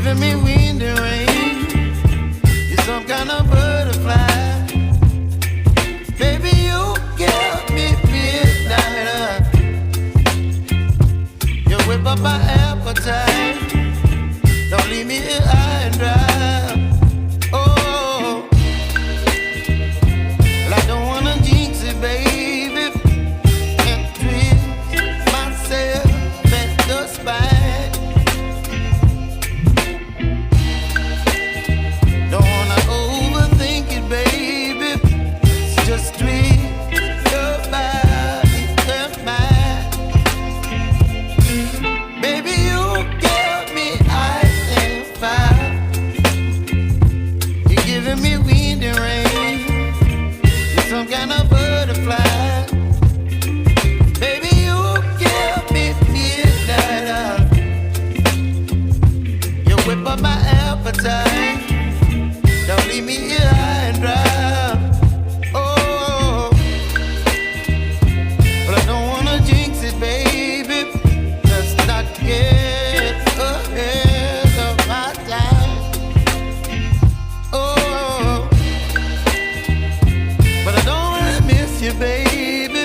giving me wind and rain. You're some kind of butterfly. Baby, you give me midnight. You whip up my appetite. Don't leave me here high and dry. Oh, well, I don't wanna jinx it, baby, and twist myself at the spine. Don't wanna overthink it, baby. It's just twist your body and mine. Baby, you give me ice and fire. You're giving me wind and rain. You're some kind of butterfly. Baby, you give me midnight. You whip up my appetite. Don't leave me here high and dry. Oh, but I don't wanna jinx it, baby. Let's not get ahead of my time. Oh, but I don't wanna miss you, baby.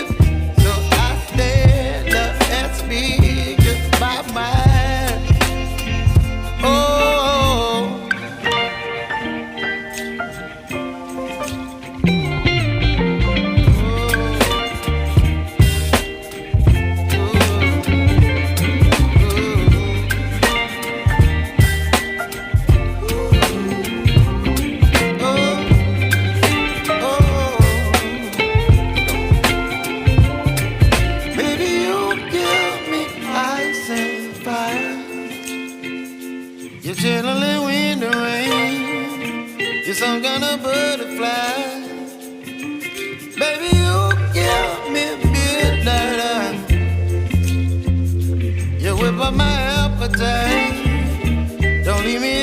So I stand up and speak my mind. Oh. Baby, you give me ice and fire. You're chilling wind and rain. You're some kind of butterfly. Baby, you give me midnight. You whip up my appetite. Don't leave me